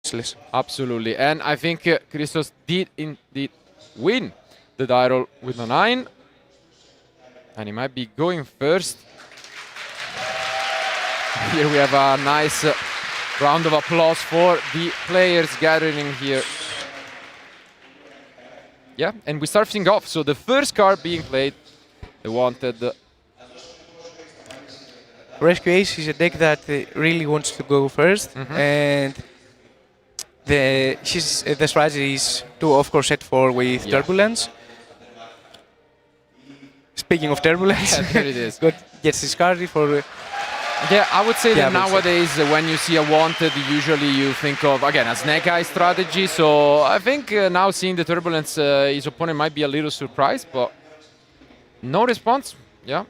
useless. Absolutely. And I think Christos did indeed win the die roll with a 9. And he might be going first. Here we have a nice round of applause for the players gathering here. Yeah, and we start things off. So the first card being played, the wanted. Rescue Ace is a deck that really wants to go first, and the strategy is to, of course, set 4 with Turbulence. Speaking of Turbulence, There it is. gets discarded for... Yeah, I would say that nowadays when you see a wanted, usually you think of, again, a Snake Eye strategy. So I think now seeing the Turbulence, his opponent might be a little surprised, but no response. Yeah.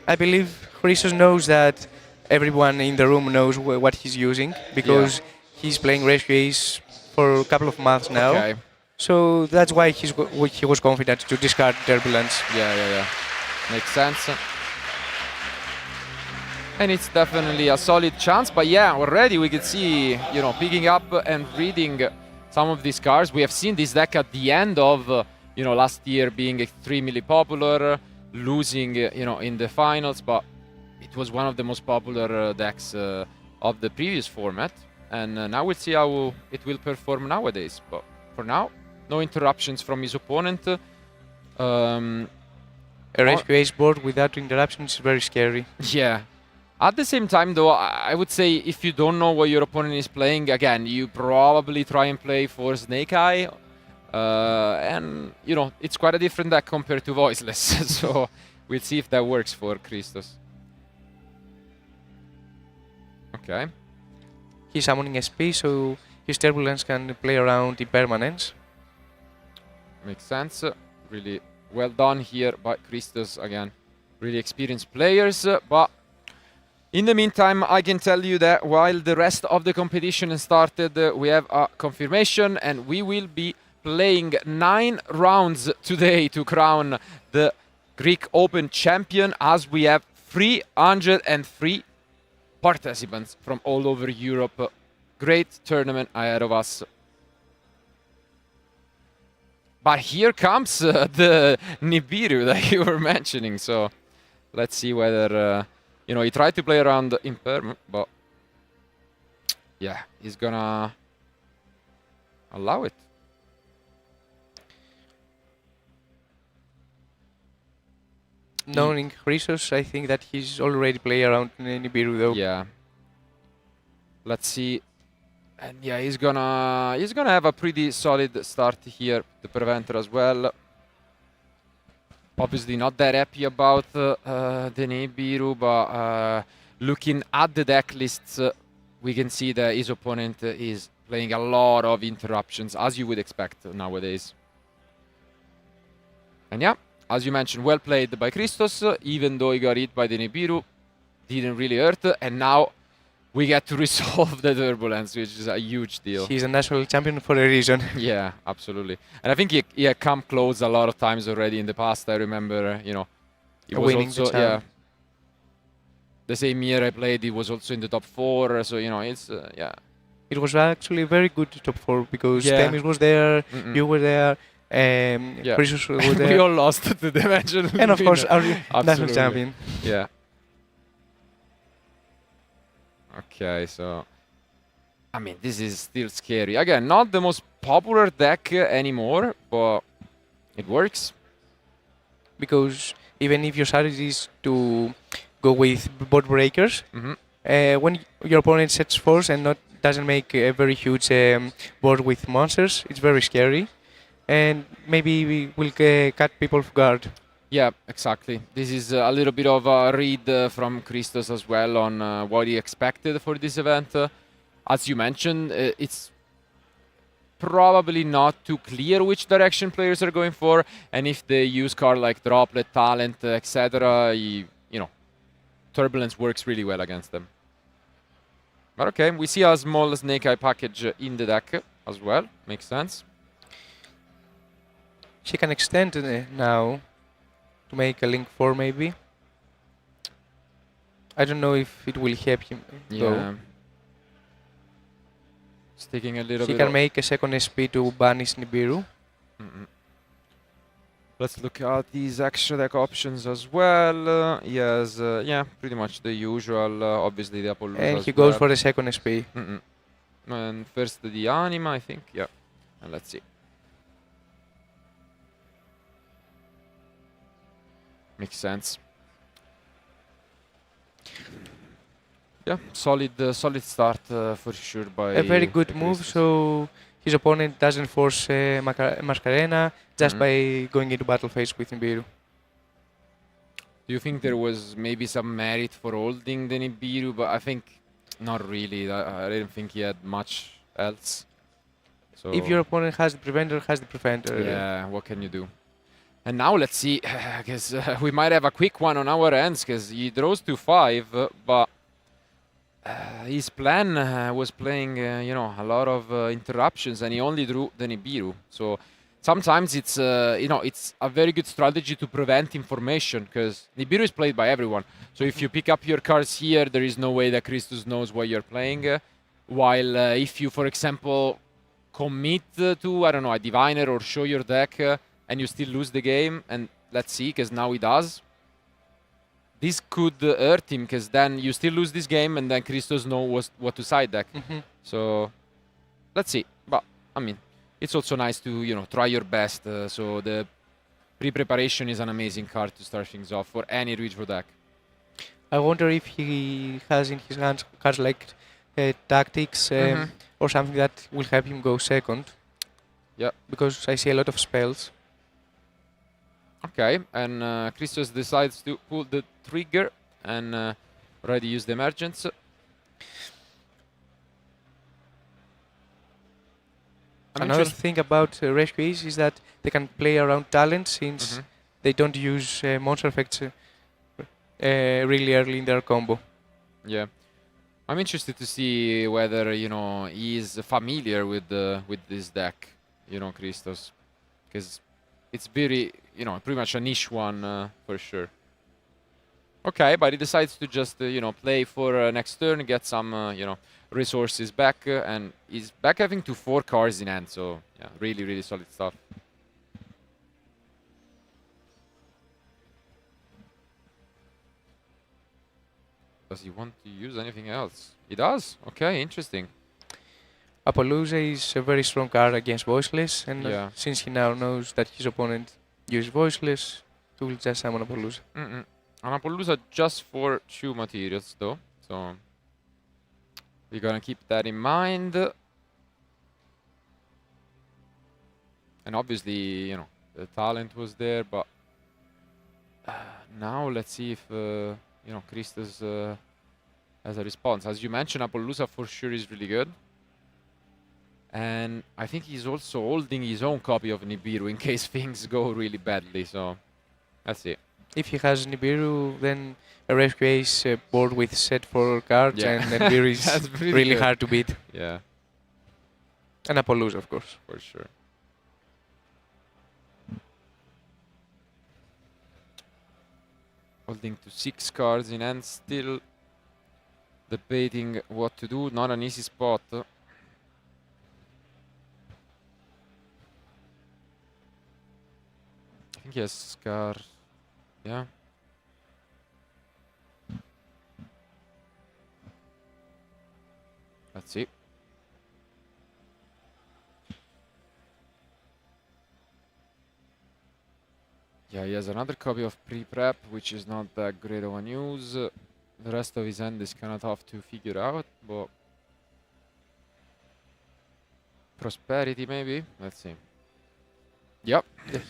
I believe Christos knows that everyone in the room knows what he's using, because he's playing Rescue Ace for a couple of months now. Okay. So that's why he was confident to discard Turbulence. Yeah. Makes sense. And it's definitely a solid chance, but yeah, already we can see, picking up and reading some of these cards. We have seen this deck at the end of, last year being extremely popular, losing, in the finals, but it was one of the most popular decks of the previous format. And now we'll see how it will perform nowadays. But for now, no interruptions from his opponent. A Rescue Ace board without interruptions is very scary. Yeah. At the same time, though, I would say if you don't know what your opponent is playing, again, you probably try and play for Snake Eye. And, it's quite a different deck compared to Voiceless. So we'll see if that works for Christos. Okay. He's summoning SP, so his Turbulence can play around impermanence. Makes sense. Really well done here by Christos again. Really experienced players, but in the meantime, I can tell you that while the rest of the competition started, we have a confirmation, and we will be playing 9 rounds today to crown the Greek Open champion, as we have 303 participants from all over Europe. Great tournament ahead of us. But here comes the Nibiru that you were mentioning, so let's see whether... he tried to play around Imperm, but yeah, he's gonna allow it. Knowing Christos, I think that he's already played around Nibiru, though. Yeah. Let's see. And yeah, he's gonna have a pretty solid start here, the Preventer as well. Obviously not that happy about the Nibiru, but looking at the deck lists, we can see that his opponent is playing a lot of interruptions, as you would expect nowadays. And yeah, as you mentioned, well played by Christos, even though he got hit by the Nibiru, didn't really hurt, and now we get to resolve the Turbulence, which is a huge deal. He's a national champion for a reason. Yeah, absolutely. And I think he had come close a lot of times already in the past. I remember, he was winning also, the same year I played, he was also in the top 4. So, it's, yeah. It was actually a very good top 4, because Temis was there, you were there, Christos was there. We all lost to the dimension. And of course, our national champion. Yeah. Okay, so... I mean, this is still scary. Again, not the most popular deck anymore, but it works. Because even if your strategy is to go with board breakers, when your opponent sets 4s and doesn't make a very huge board with monsters, it's very scary. And maybe we will cut people off guard. Yeah, exactly. This is a little bit of a read from Christos as well on what he expected for this event. As you mentioned, it's probably not too clear which direction players are going for, and if they use card like Droplet, Talent, etc., Turbulence works really well against them. But okay, we see a small Snake Eye package in the deck as well. Makes sense. She can extend now to make a Link 4 maybe. I don't know if it will help him though. Sticking a little He bit. can make a second SP to banish Nibiru. Let's look at these extra deck options as well. Yes, yeah, pretty much the usual. Obviously, the Appaloosa And as he well. goes for the second SP. And first the Anima, I think. Yeah. And let's see. Makes sense. Yeah, solid start for sure by A very good move, Christos. so his opponent doesn't force Mascarena just by going into battle phase with Nibiru. Do you think there was maybe some merit for holding the Nibiru? But I think not really. I didn't think he had much else. So If your opponent has the preventer, yeah, what can you do? And now let's see, because we might have a quick one on our ends, because he draws to 5, but his plan was playing, you know, a lot of interruptions, and he only drew the Nibiru. So sometimes it's, you know, it's a very good strategy to prevent information, because Nibiru is played by everyone. So if you pick up your cards here, there is no way that Christos knows what you're playing. While if you, for example, commit to, I don't know, a diviner or show your deck, and you still lose the game, and let's see, because now he does. This could hurt him, because then you still lose this game, and then Christos knows what to side deck. So let's see. But I mean, it's also nice to, you know, try your best. So the pre-preparation is an amazing card to start things off for any Reach deck. I wonder if he has in his hands cards like tactics or something that will help him go second. Yeah. Because I see a lot of spells. Okay, and Christos decides to pull the trigger and already use the emergence. Another thing about rescues is that they can play around talent since they don't use monster effects really early in their combo. Yeah, I'm interested to see whether, you know, he is familiar with this deck, you know, Christos, because it's very, you know, pretty much a niche one for sure. Okay, but he decides to just, you know, play for next turn, get some, you know, resources back, and he's back having to 4 cards in hand, so yeah, really, really solid stuff. Does he want to use anything else? He does? Okay, interesting. Appaloosa is a very strong card against Voiceless, and Yeah. since he now knows that his opponent uses Voiceless, he will just summon Appaloosa. An Appaloosa just for 2 materials, though, so we're gonna keep that in mind. And obviously, you know, the talent was there, but now let's see if, you know, Christos has a response. As you mentioned, Appaloosa for sure is really good. And I think he's also holding his own copy of Nibiru in case things go really badly, so let's see. If he has Nibiru, then a Rescue Ace board with set 4 cards, Yeah. and Nibiru is That's pretty really good. hard to beat. Yeah, And Appaloosa, of course. for sure. Holding to 6 cards in hand, still debating what to do. Not an easy spot. I think he has Scar. Yeah. Let's see. Yeah, he has another copy of pre-prep, which is not that great of a news. The rest of his hand is kind of tough to figure out, but prosperity maybe. Let's see. Yep. Yes.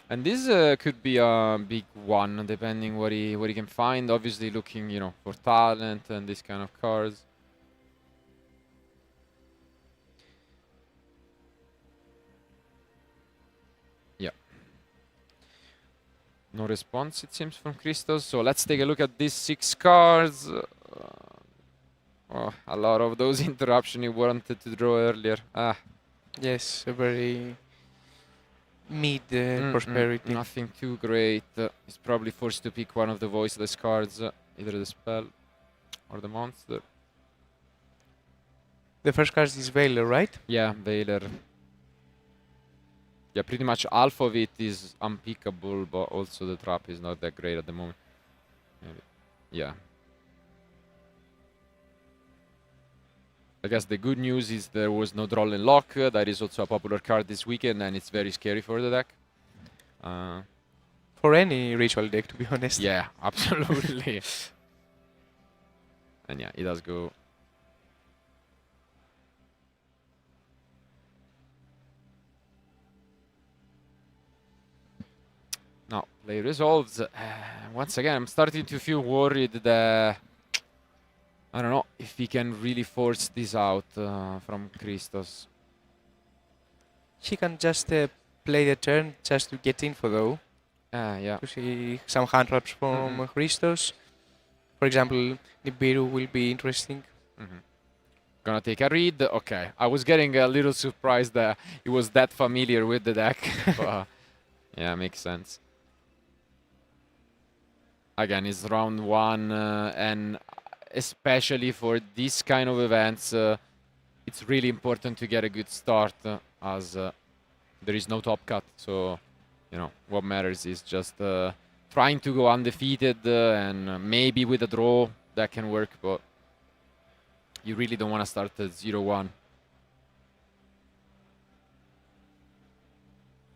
And this could be a big one, depending what he can find. Obviously, looking, you know, for talent and this kind of cards. Yeah. No response, it seems, from Christos. So let's take a look at these 6 cards. Oh, a lot of those interruptions he wanted to draw earlier. Yes, a very mid prosperity. Nothing too great. He's probably forced to pick one of the voiceless cards, either the spell or the monster. The first card is Veiler, right? Yeah, Veiler. Yeah, pretty much half of it is unpickable, but also the trap is not that great at the moment. Maybe. Yeah. I guess the good news is there was no Droll and Lock. That is also a popular card this weekend, and it's very scary for the deck. For any ritual deck, to be honest. Yeah, absolutely. And yeah, it does go. Now, play resolves. Once again, I'm starting to feel worried that I don't know if we can really force this out from Christos. He can just play the turn just to get info, though. Yeah. To see some hand traps from Christos. For example, Nibiru will be interesting. Gonna take a read. Okay, I was getting a little surprised that he was that familiar with the deck. But, yeah, makes sense. Again, it's round 1, and especially for this kind of events, it's really important to get a good start, as there is no top cut. So, you know, what matters is just trying to go undefeated, and maybe with a draw that can work, but you really don't want to start at 0-1.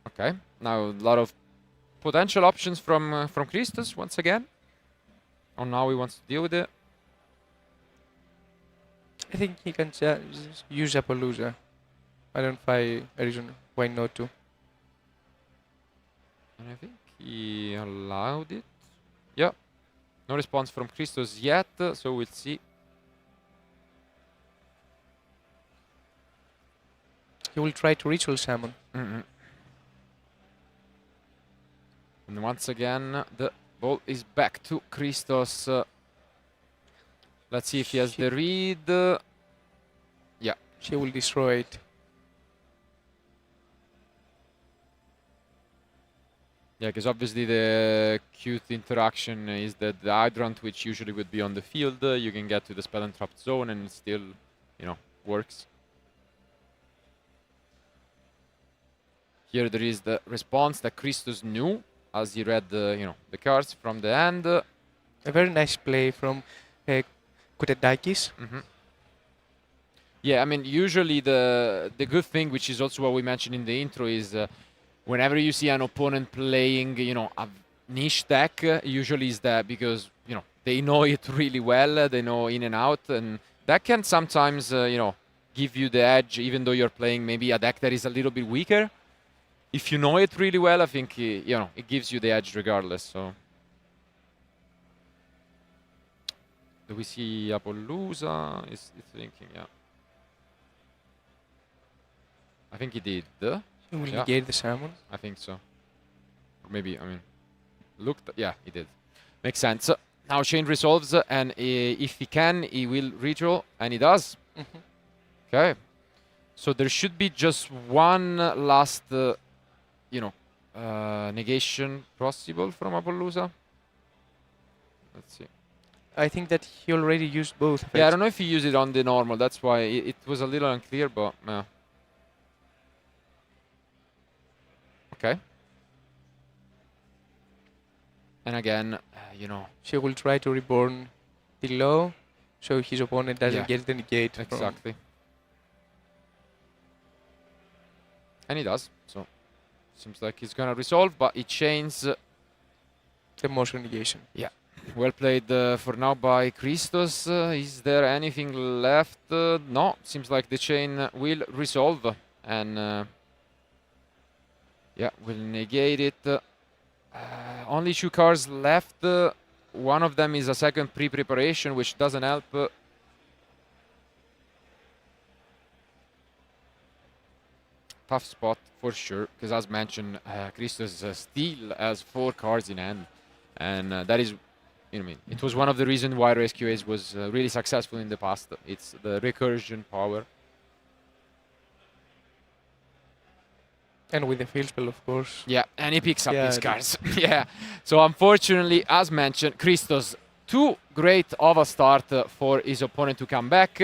Okay, now a lot of potential options from Christos once again. On how he wants to deal with it. I think he can just use Appaloosa. I don't find a reason why not to. And I think he allowed it. Yeah. No response from Christos yet, so we'll see. He will try to ritual summon. And once again, the ball is back to Christos. Let's see if he has the read. Yeah. She will destroy it. Yeah, because obviously the cute interaction is that the hydrant, which usually would be on the field, you can get to the spell and trapped zone and it still, you know, works. Here there is the response that Christos knew as he read the, you know, the cards from the end. A very nice play from Koutentakis. Yeah, I mean, usually the good thing, which is also what we mentioned in the intro, is whenever you see an opponent playing, you know, a niche deck, usually is that because, you know, they know it really well, they know in and out, and that can sometimes, you know, give you the edge, even though you're playing maybe a deck that is a little bit weaker. If you know it really well, I think, you know, it gives you the edge regardless, so. Do we see Appaloosa? Is thinking, yeah. I think he did. He will negate the summon. I think so. Or maybe, I mean, looked. Yeah, he did. Makes sense. Now Chain resolves, and if he can, he will redraw, and he does. Okay. So there should be just one last, you know, negation possible from Appaloosa. Let's see. I think that he already used both. Yeah, I don't know if he used it on the normal. That's why it was a little unclear, but yeah. Okay. And again, you know, she will try to reborn below, so his opponent doesn't get the negate. Exactly. And he does. So seems like he's gonna resolve, but he chains the motion negation. Yeah. Well played for now by Christos. Is there anything left? No. Seems like the chain will resolve, and yeah, will negate it. Only 2 cards left. One of them is a second pre-preparation, which doesn't help. Tough spot for sure, because as mentioned, Christos still has 4 cards in hand, and that is, you know, I mean, it was one of the reasons why Rescue Ace was really successful in the past. It's the recursion power. And with the field spell, of course. Yeah, and he picks up his cards. Yeah. So unfortunately, as mentioned, Christos, too great of a start for his opponent to come back.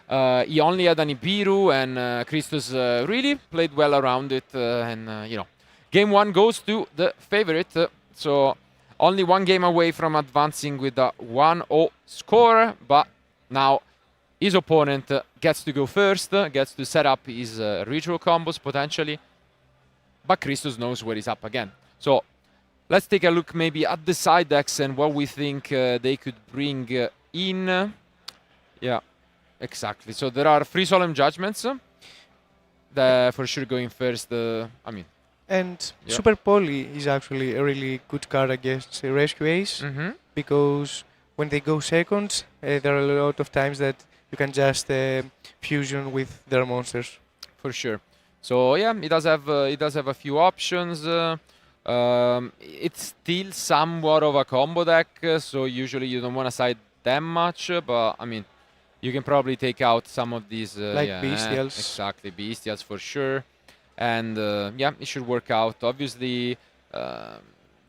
He only had an Ibiru, and Christos really played well around it. Game 1 goes to the favorite. So only one game away from advancing with a 1-0 score. But now his opponent gets to go first, gets to set up his ritual combos potentially. But Christos knows where he's up again. So let's take a look maybe at the side decks and what we think they could bring in. Yeah, exactly. So there are 3 Solemn Judgments. For sure going first. And Yeah. Super Poly is actually a really good card against Rescue Ace, because when they go second, there are a lot of times that you can just fusion with their monsters. For sure. So yeah, it does have a few options. It's still somewhat of a combo deck, so usually you don't want to side them much. But I mean, you can probably take out some of these Bestials. Exactly, Bestials for sure. And yeah, it should work out. Obviously,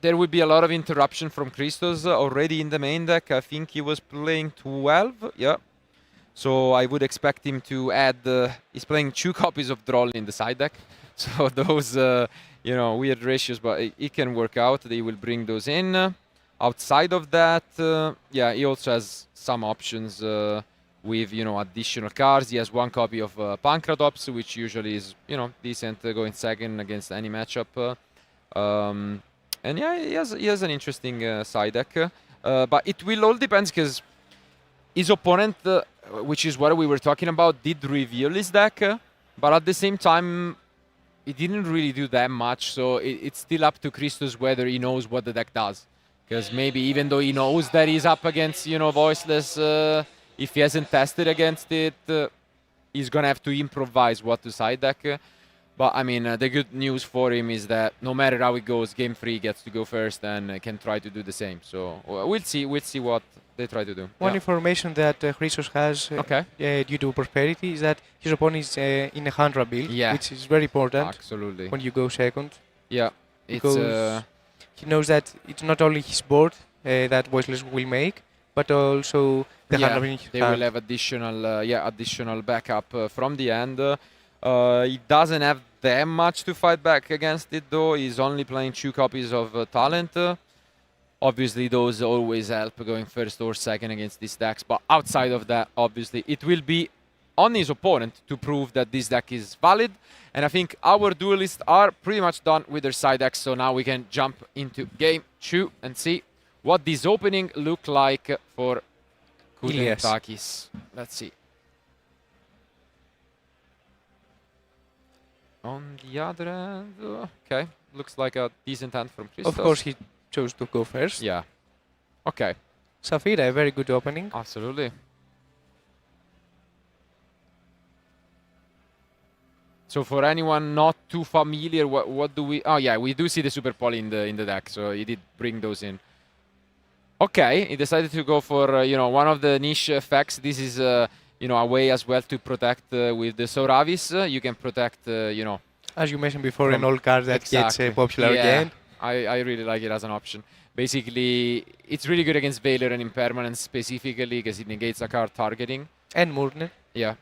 there will be a lot of interruption from Christos already in the main deck. I think he was playing 12. Yeah. So I would expect him to add. He's playing 2 copies of Droll in the side deck. So those, weird ratios, but it can work out. They will bring those in. Outside of that, yeah, he also has some options with, additional cards. He has 1 copy of Pancratops, which usually is, decent going second against any matchup. And yeah, he has an interesting side deck. But it will all depend because his opponent, which is what we were talking about, did reveal his deck. But at the same time, he didn't really do that much. So it's still up to Christos whether he knows what the deck does. Because maybe even though he knows that he's up against, Voiceless, if he hasn't tested against it, he's going to have to improvise what to side deck. But, I mean, the good news for him is that no matter how it goes, Game 3 gets to go first and can try to do the same. So we'll see what they try to do. One information that Christos has due to prosperity is that his opponent is in a Handra build, which is very important. Absolutely. When you go second. Yeah. Because he knows that it's not only his board that Voiceless will make, but also the Handra build. They will have additional backup from the end. He doesn't have that much to fight back against it, though. He's only playing 2 copies of Talent. Obviously, those always help going first or second against these decks. But outside of that, obviously, it will be on his opponent to prove that this deck is valid. And I think our duelists are pretty much done with their side decks. So now we can jump into game 2 and see what this opening look like for Koutentakis. Let's see. On the other end, okay, looks like a decent hand from Christos. Of course, he chose to go first. Yeah. Okay. Saphira, a very good opening. Absolutely. So for anyone not too familiar, what do we? Oh yeah, we do see the Super Poly in the deck, so he did bring those in. Okay, he decided to go for one of the niche effects. This is a way as well to protect with the Soravis. You can protect as you mentioned before, an old card that gets popular again. I really like it as an option. Basically, it's really good against Veiler and Impermanence specifically because it negates a card targeting. And Murner. Yeah.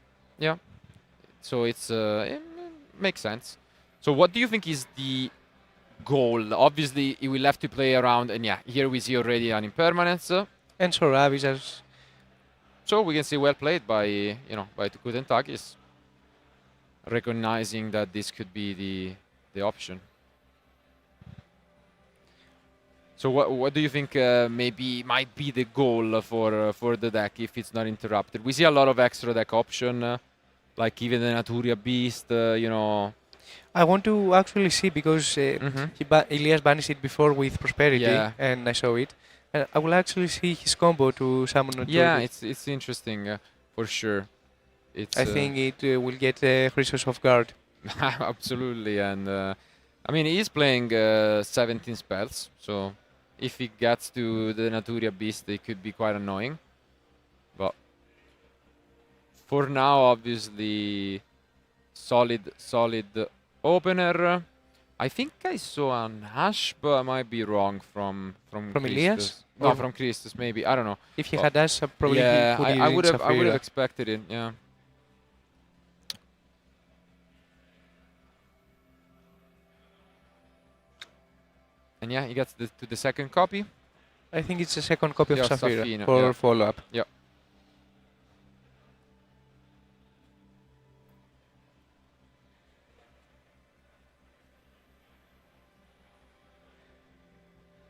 So it makes sense. So what do you think is the goal? Obviously, he will have to play around, and yeah, here we see already an Impermanence. And Soravis as... So we can see well played by Koutentakis, recognizing that this could be the option. So what do you think maybe might be the goal for the deck if it's not interrupted? We see a lot of extra deck option, like even the Naturia Beast, I want to actually see because Elias banished it before with Prosperity, and I saw it. I will actually see his combo to summon Naturia. Yeah, it's interesting for sure. I think it will get Christos off guard. Absolutely, and I mean he is playing 17 spells, so if he gets to the Naturia Beast, it could be quite annoying. But for now, obviously, solid opener. I think I saw an Ash, but I might be wrong from Elias? No, from Christos, maybe. I don't know. If he had Ash, probably yeah, he I would have expected it. Yeah. And yeah, he gets to the second copy. I think it's the second copy of Yeah, Safira Safina, for yeah. follow-up. Yeah.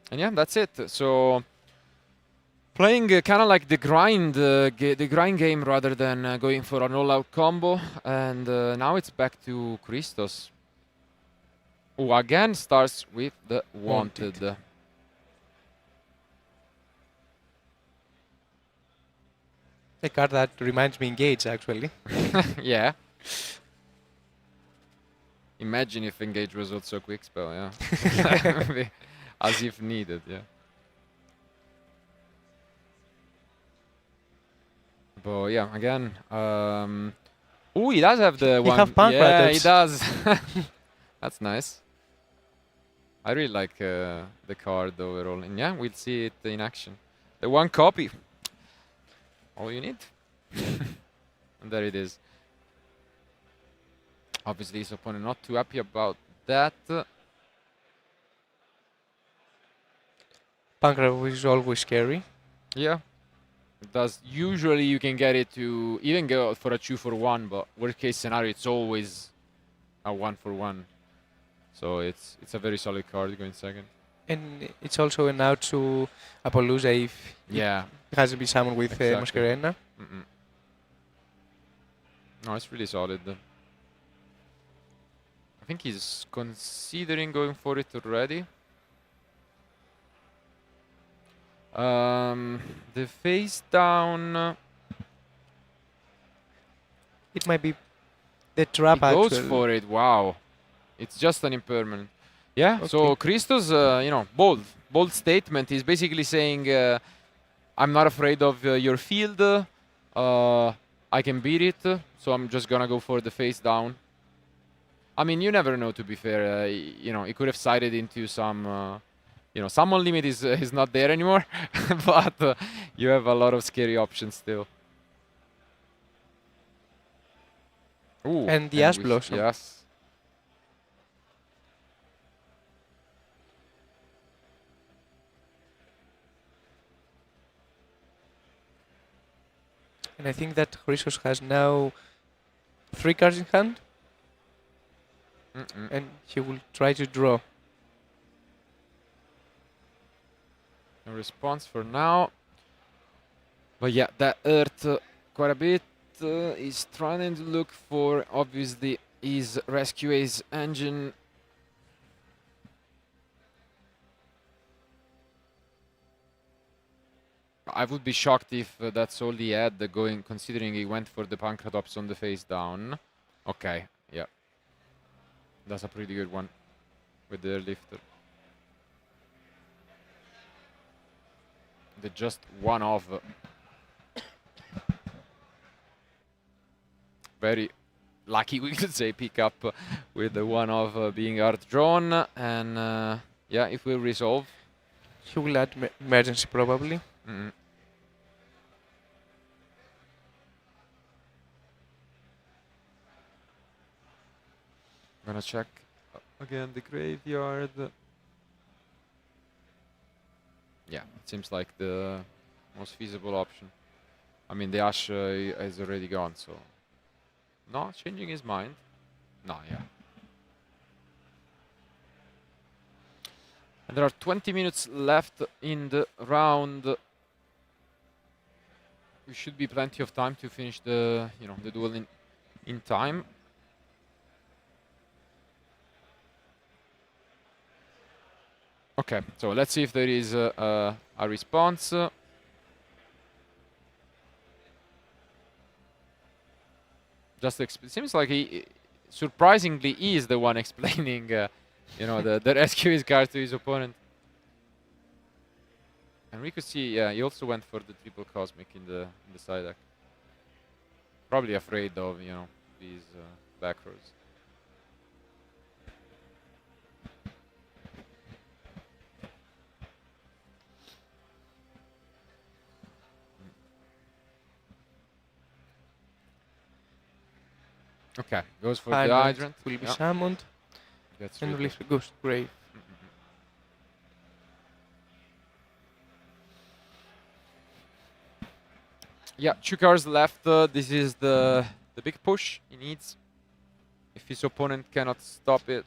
And yeah, that's it. So playing kind of like the grind game rather than going for an all-out combo. And now it's back to Christos, who again starts with the wanted. A card that reminds me Engage, actually. Yeah. Imagine if Engage was also a quick spell, yeah. As if needed, yeah. But yeah, again, oh, he does have the He one. have Yeah, he Pancratics. does. That's nice. I really like the card overall, and yeah, we'll see it in action. The one copy, all you need, and there it is. Obviously, his opponent not too happy about that. Pancratics is always scary. Yeah, it does. Usually, you can get it to even go for a 2-for-1, but worst case scenario, it's always a 1-for-1. So it's a very solid card going second. And it's also an out to Appaloosa if Yeah, it has to be someone with exactly. Masquerena. No, it's really solid. I think he's considering going for it already. The face down. It might be the trap, He actually. goes for it. Wow, it's just an impermanent. Yeah. Okay. So Christos, bold statement. He's basically saying, "I'm not afraid of your field. I can beat it. So I'm just gonna go for the face down." I mean, you never know. To be fair, he could have sided into some. Summon limit is not there anymore, but you have a lot of scary options still. Ooh, And the Ash Blossom. Yes. And I think that Chrysos has now 3 cards in hand, and he will try to draw. No response for now. But yeah, that hurt quite a bit. He's trying to look for, obviously, his Rescue Ace engine. I would be shocked if that's all he had going, considering he went for the Pancratops on the face down. Okay, yeah. That's a pretty good one with the lifter. The just one of very lucky, we could say, pick up with the one of being art drawn. And yeah, if we resolve. He will add emergency, probably. Gonna check again the graveyard. Yeah, it seems like the most feasible option. I mean, the Ash is already gone, so... No, changing his mind. No, yeah. And there are 20 minutes left in the round. There should be plenty of time to finish the duel in time. Okay, so let's see if there is a response. It seems like he, surprisingly, is the one explaining, the rescue his card to his opponent. And we could see, yeah, he also went for the triple cosmic in the side deck. Probably afraid of, these back rows. Okay, goes for the hydrant. Will be summoned. Gets And rid release of- the Ghost Grave. Yeah, 2 cards left. This is the big push he needs. If his opponent cannot stop it,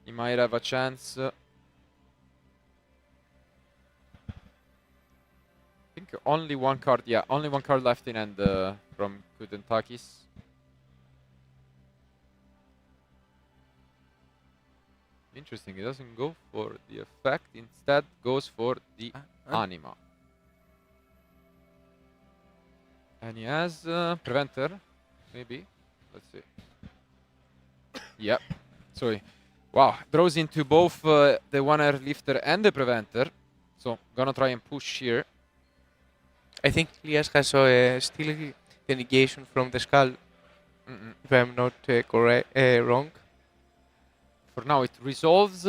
he might have a chance. I think only 1 card. Yeah, only 1 card left in hand from Koutentakis. Interesting. He doesn't go for the effect. Instead, goes for the anima. And he has preventer, maybe. Let's see. Yep. So, wow, throws into both the one air lifter and the preventer. So, gonna try and push here. I think Elias has still the negation from the skull, if I'm not wrong. For now, it resolves.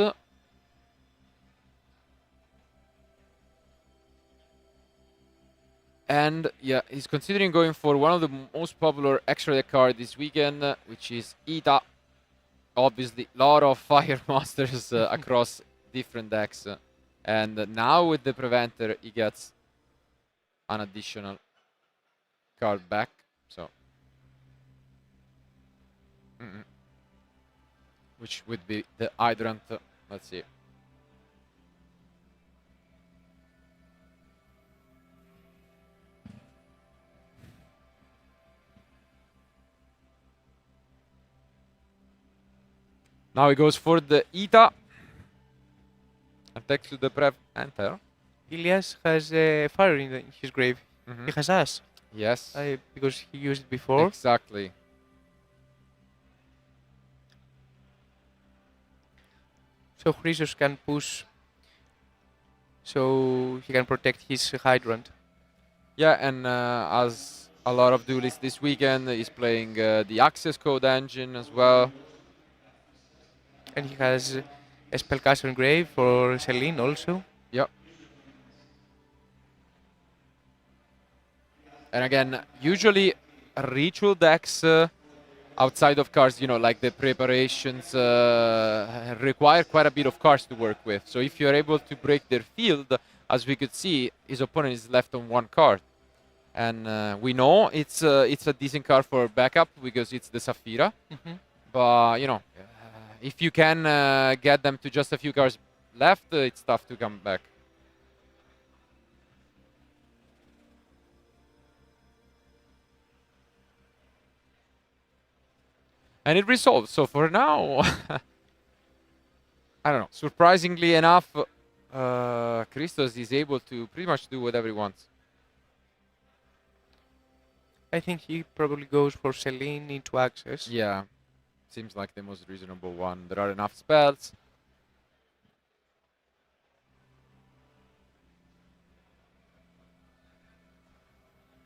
And yeah, he's considering going for one of the most popular extra deck card this weekend, which is Ida. Obviously, a lot of fire monsters across different decks. And now with the preventer, he gets an additional card back. So, which would be the Hydrant. Let's see. Now he goes for the Ida. Attack to the preventer. Elias has fire in his grave. He has us. Yes. Because he used it before. Exactly. So Chrysos can push, so he can protect his Hydrant. Yeah, and as a lot of duelists this weekend, he's playing the Access Code engine as well. And he has a Spellcaster Grave for Celine also. Yep. And again, usually ritual decks outside of cards, you know, like the preparations require quite a bit of cards to work with. So if you're able to break their field, as we could see, his opponent is left on 1 card. And we know it's a decent card for backup because it's the Saphira. But, you know, if you can get them to just a few cards left, it's tough to come back. And it resolves. So for now, I don't know. Surprisingly enough, Christos is able to pretty much do whatever he wants. I think he probably goes for Celine into Access. Yeah. Seems like the most reasonable one. There are enough spells.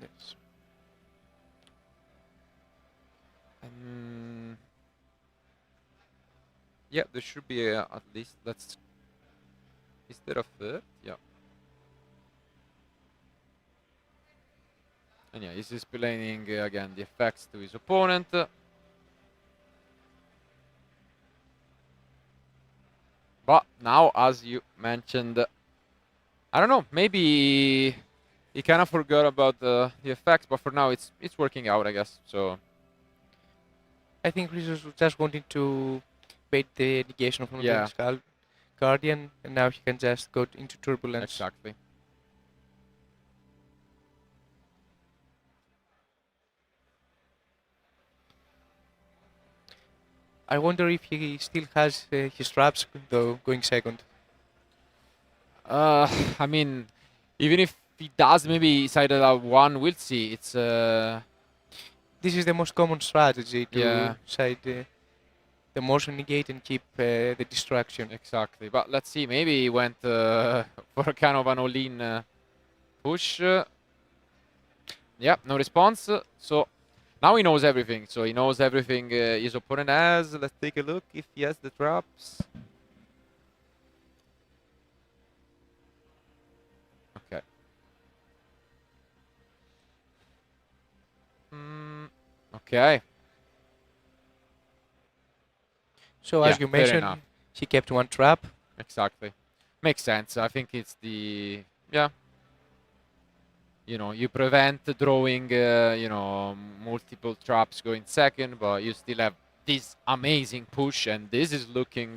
Yes. Yeah, there should be at least. Let's. Is there a third? Yeah. And yeah, he's displaying again the effects to his opponent. But now, as you mentioned, I don't know, maybe he kind of forgot about the effects, but for now it's working out, I guess. So I think Chrysos was just wanting to bait the negation from the Skull Guardian, and now he can just go into Turbulence. Exactly. I wonder if he still has his traps, though, going second. I mean, even if he does, maybe sided out 1, we'll see. It's This is the most common strategy to side the motion negate and keep the distraction. Exactly. But let's see. Maybe he went for kind of an all-in push. Yeah, no response. So now he knows everything. So he knows everything his opponent has. Let's take a look if he has the traps. Okay. Okay. So as you mentioned, he kept 1 trap. Exactly. Makes sense. I think it's the... Yeah. you prevent drawing, multiple traps going second, but you still have this amazing push, and this is looking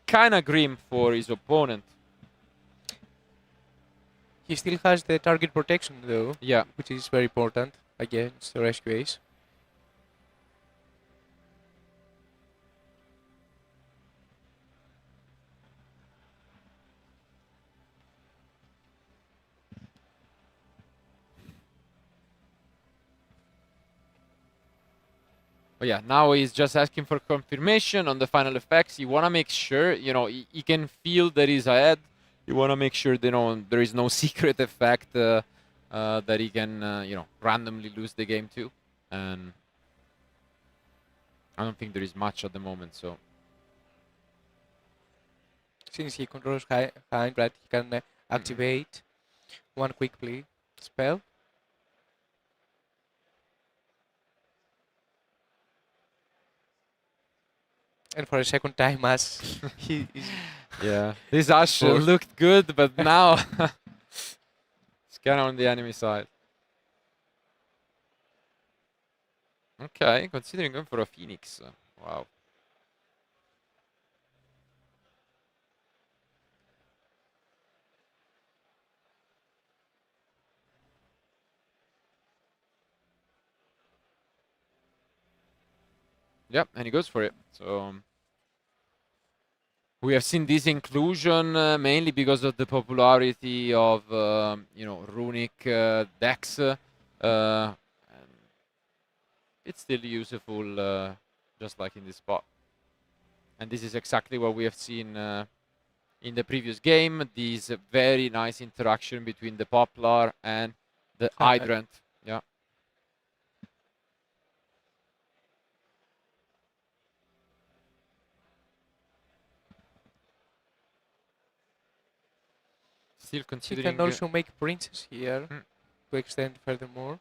kind of grim for his opponent. He still has the target protection though, Yeah. which is very important against the rescue ace. But yeah, now he's just asking for confirmation on the final effects. You want to make sure, he can feel that he's ahead. You want to make sure that, there is no secret effect that he can, randomly lose the game to. And I don't think there is much at the moment, so. Since he controls hind, right, he can activate one quick play spell. And for a second time, as he is. Yeah, this Ash looked good, but now it's kind of on the enemy side. Okay, considering going for a Phoenix. Wow. Yep, and he goes for it. So we have seen this inclusion mainly because of the popularity of runic decks. And it's still useful, just like in this spot. And this is exactly what we have seen in the previous game. This very nice interaction between the Poplar and the Hydrant. Yeah. Still He considering. can also make Princess here to extend furthermore.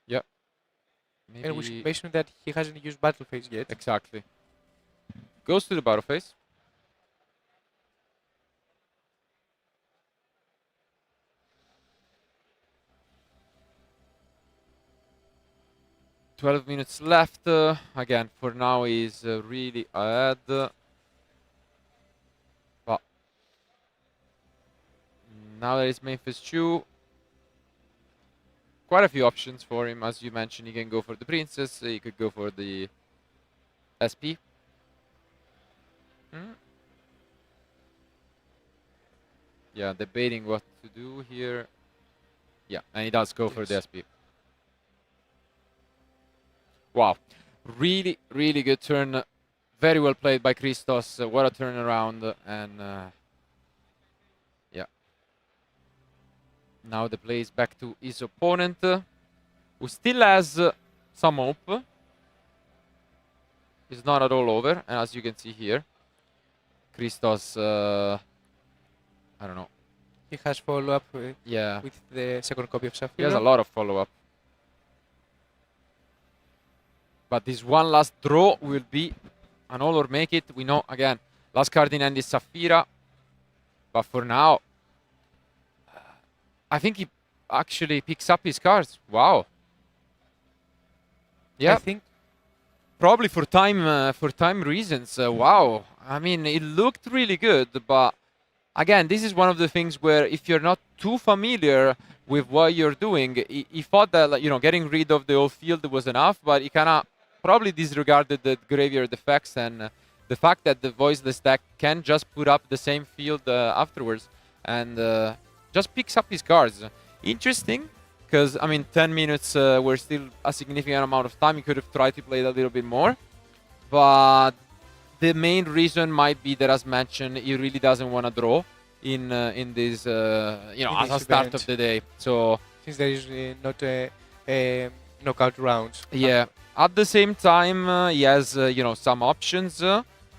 Yeah. And we should mention that he hasn't used Battle Phase yet. Exactly. Goes to the battle phase. "12 minutes left. Again, for now, he's really ahead. But now there is Memphis 2. Quite a few options for him. As you mentioned, he can go for the Princess. He could go for the SP. Yeah, debating what to do here. Yeah, and he does go for the SP. Wow, really, really good turn. Very well played by Christos. What a turnaround. And yeah. Now the play is back to his opponent, who still has some hope. It's not at all over. And as you can see here, Christos, I don't know. He has follow-up with the second copy of Saphira. He has a lot of follow-up. But this one last draw will be an all or make it. We know, again, last card in hand is Saphira. But for now, I think he actually picks up his cards. Wow. Yeah. I think probably for time reasons. Wow. I mean, it looked really good, but again, this is one of the things where if you're not too familiar with what you're doing, he thought that, getting rid of the whole field was enough, but he kind of probably disregarded the graveyard effects and the fact that the voiceless deck can just put up the same field afterwards and just picks up his cards. Interesting, because, 10 minutes were still a significant amount of time. He could have tried to play it a little bit more, but the main reason might be that, as mentioned, he really doesn't want to draw in this, as a start of the day. So since there is not a knockout rounds. Yeah. At the same time, he has, some options.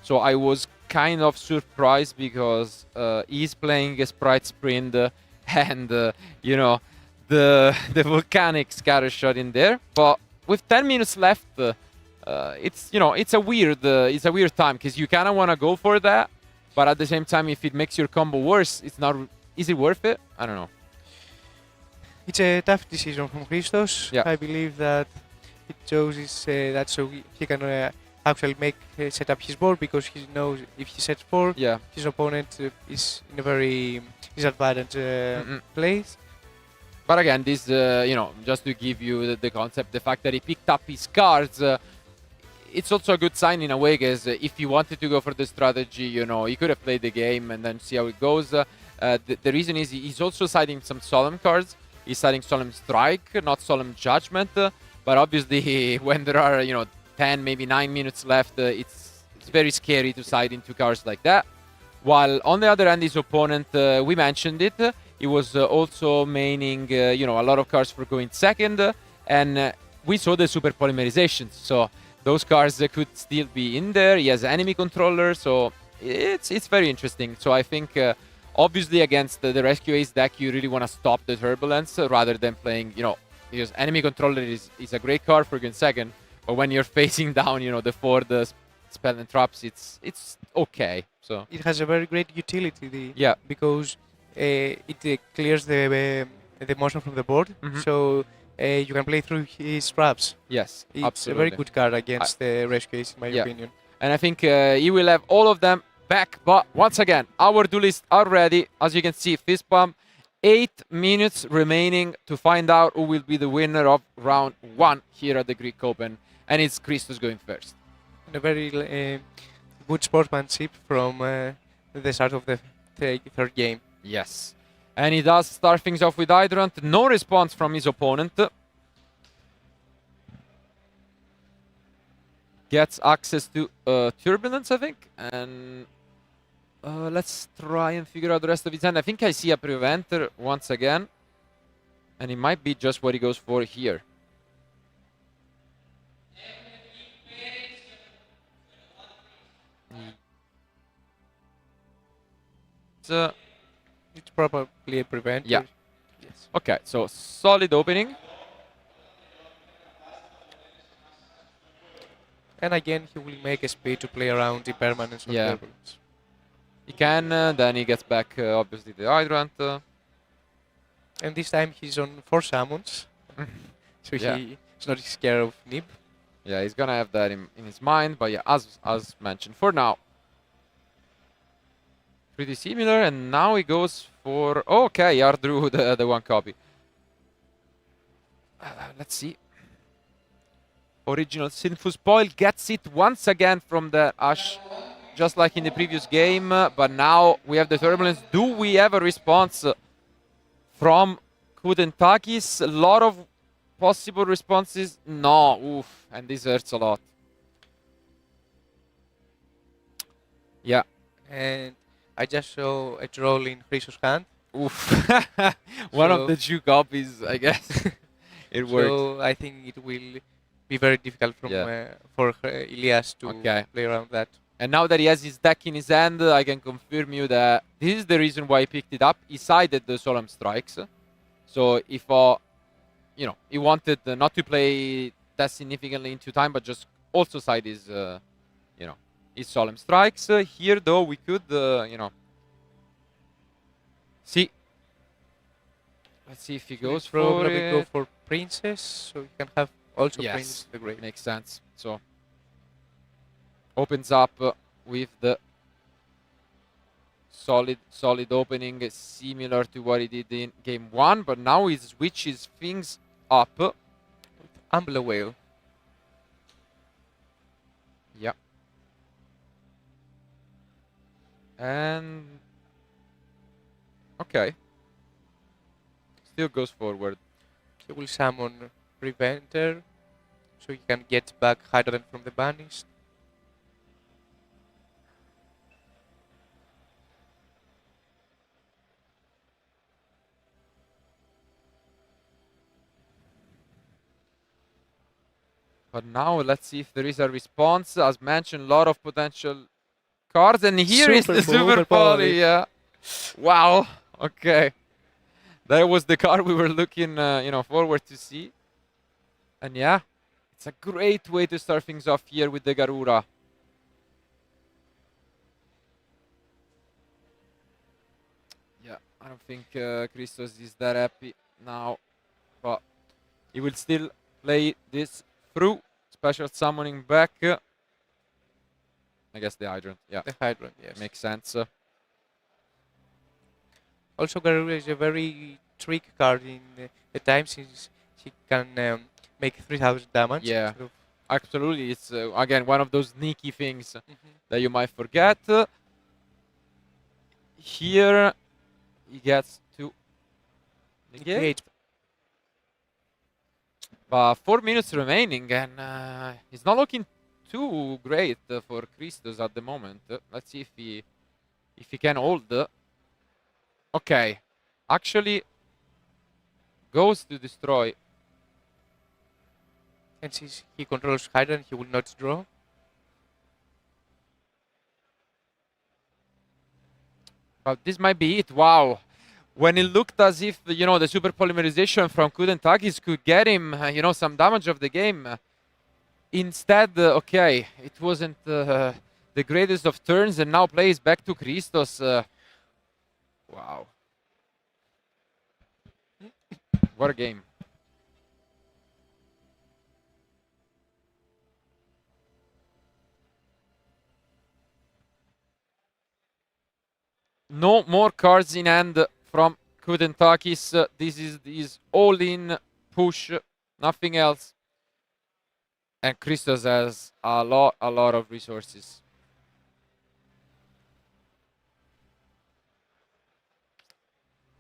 So I was kind of surprised because he's playing a Sprite Sprint and, the volcanic scatter shot in there. But with 10 minutes left, it's a weird time because you kind of want to go for that, But at the same time, if it makes your combo worse, it's not. Is it worth it? I don't know. It's a tough decision from Christos. Yeah. I believe that he chose that so he can actually set up his board, because he knows if he sets 4, Yeah. his opponent is in a very disadvantaged place. But again, this, just to give you the concept, the fact that he picked up his cards, it's also a good sign in a way, because if he wanted to go for the strategy, he could have played the game and then see how it goes. The reason is he's also siding some Solemn cards. He's siding Solemn Strike, not Solemn Judgment. But obviously, when there are, 10, maybe 9 minutes left, it's very scary to side into cards like that. While on the other hand, his opponent, we mentioned it, he was also maining, a lot of cards for going second, and we saw the super polymerizations. So those cards could still be in there. He has enemy controller, so it's very interesting. So I think, obviously, against the Rescue Ace deck, you really want to stop the Turbulence rather than playing, because enemy controller is a great card for going second. But when you're facing down, the 4, the spell and traps, it's okay. So it has a very great utility. Yeah. Because it clears the motion from the board, so you can play through his traps. Yes, it's absolutely. a very good card against the Rescue Ace, in my opinion. And I think he will have all of them back. But once again, our duelists are ready. As you can see, fist bump. 8 minutes remaining to find out who will be the winner of round 1 here at the Greek Open. And it's Christos going first. And a very good sportsmanship from the start of the third game. Yes. And he does start things off with Hydrant. No response from his opponent. Gets access to Turbulence, I think. And let's try and figure out the rest of his hand. I think I see a Preventer once again. And it might be just what he goes for here. It's probably a Preventer. Yeah. Yes. Okay, so solid opening. And again, he will make a speed to play around impermanence on Turbulence. He can, then he gets back, obviously, the Hydrant. And this time he's on 4 summons. So he's not scared of Nib. Yeah, he's gonna have that in his mind, but yeah, as mentioned, for now. Pretty similar, and now he goes for... Okay, Yard drew the 1 copy. Let's see. Original Sinful Spoil gets it once again from the Ash, just like in the previous game, but now we have the Turbulence. Do we have a response from Koutentakis? A lot of possible responses. No, oof, and this hurts a lot. Yeah. And I just saw a troll in Christos' hand. Oof. One of the 2 copies, I guess. It worked. So I think it will be very difficult for Ilias to play around that. And now that he has his deck in his hand, I can confirm you that this is the reason why he picked it up. He sided the Solemn Strikes. So if, he wanted not to play that significantly into time, but just also side his, his Solemn Strikes. Here, though, we could, see. Let's see if he goes for it. Go for Princess, so you can have also Princess the Great. Makes sense. So opens up with the solid opening, similar to what he did in game 1, but now he switches things up with Umbrella Whale. Yeah. And okay. Still goes forward. He will summon Preventer, so he can get back Hydrant from the Banished. But now let's see if there is a response. As mentioned, a lot of potential cards, and here is the Super Poly. Yeah. Wow. Okay. That was the card we were looking, forward to see. And yeah, it's a great way to start things off here with the Garura. I don't think Christos is that happy now, but he will still play this through. Special summoning back. I guess the Hydrant, yeah. The Hydrant, yes. Makes sense. Also, Garuda is a very tricky card in the time since he can make 3000 damage. Yeah. Sort of. Absolutely, it's again one of those sneaky things that you might forget. Here, he gets to negate. But 4 minutes remaining, and it's not looking too great for Christos at the moment. Let's see if he can hold. Okay, actually goes to destroy. And since he controls Hydrant, he will not draw. But this might be it. Wow. When it looked as if, you know, the super polymerization from Koutentakis could get him, you know, some damage of the game. Instead, okay, it wasn't the greatest of turns, and now plays back to Christos. Wow. What a game. No more cards in hand from Koutentakis. This is his all-in push, nothing else. And Christos has a lot of resources.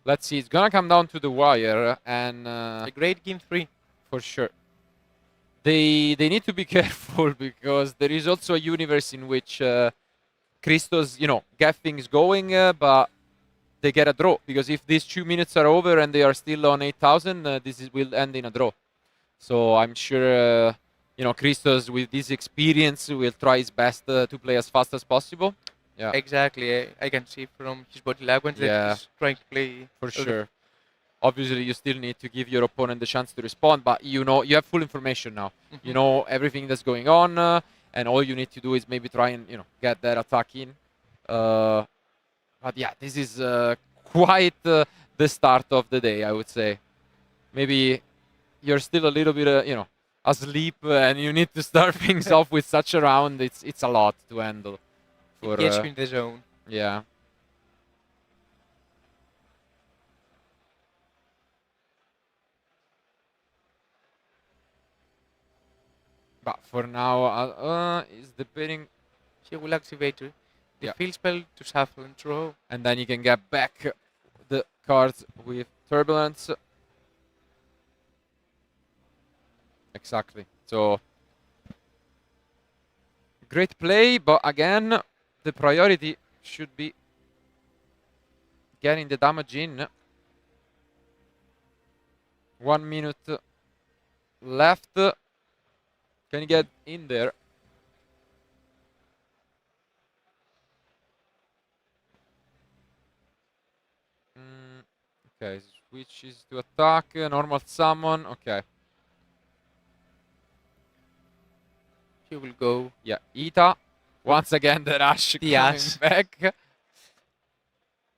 Let's see, it's gonna come down to the wire, and a great game 3 for sure. They need to be careful, because there is also a universe in which Christos, you know, get things going, but they get a draw, because if these 2 minutes are over and they are still on 8000, will end in a draw. So I'm sure, you know, Christos with this experience will try his best to play as fast as possible. Yeah, exactly. I can see from his body language that he's trying to play for sure. Obviously, you still need to give your opponent the chance to respond, but you know, you have full information now. You know everything that's going on. And all you need to do is maybe try and, you know, get that attack in. But yeah, this is quite the start of the day, I would say. Maybe you're still a little bit, you know, asleep, and you need to start things off with such a round. It's a lot to handle. It gets you in the zone. Yeah. But for now, is debating. He will activate the field spell to shuffle and draw. And then you can get back the cards with Turbulence. Exactly. So, great play, but again, the priority should be getting the damage in. 1 minute left. Can you get in there? Okay, switches to attack, normal summon, okay. He will go. Yeah, Ita. Once again, the rush coming back.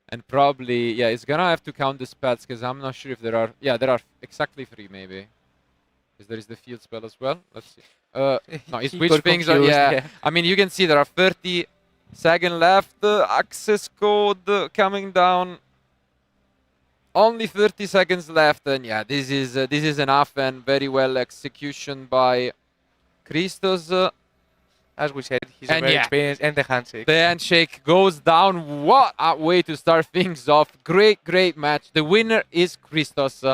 And probably, yeah, it's gonna have to count the spells, because I'm not sure if there are. Yeah, there are exactly 3, maybe. Because there is the field spell as well. Let's see. No, he switched things. Yeah. I mean, you can see there are 30 seconds left. Access code coming down. Only 30 seconds left, and yeah, this is enough, and very well execution by Christos. As we said, he's very experienced, and the handshake. The handshake goes down. What a way to start things off. Great match. The winner is Christos.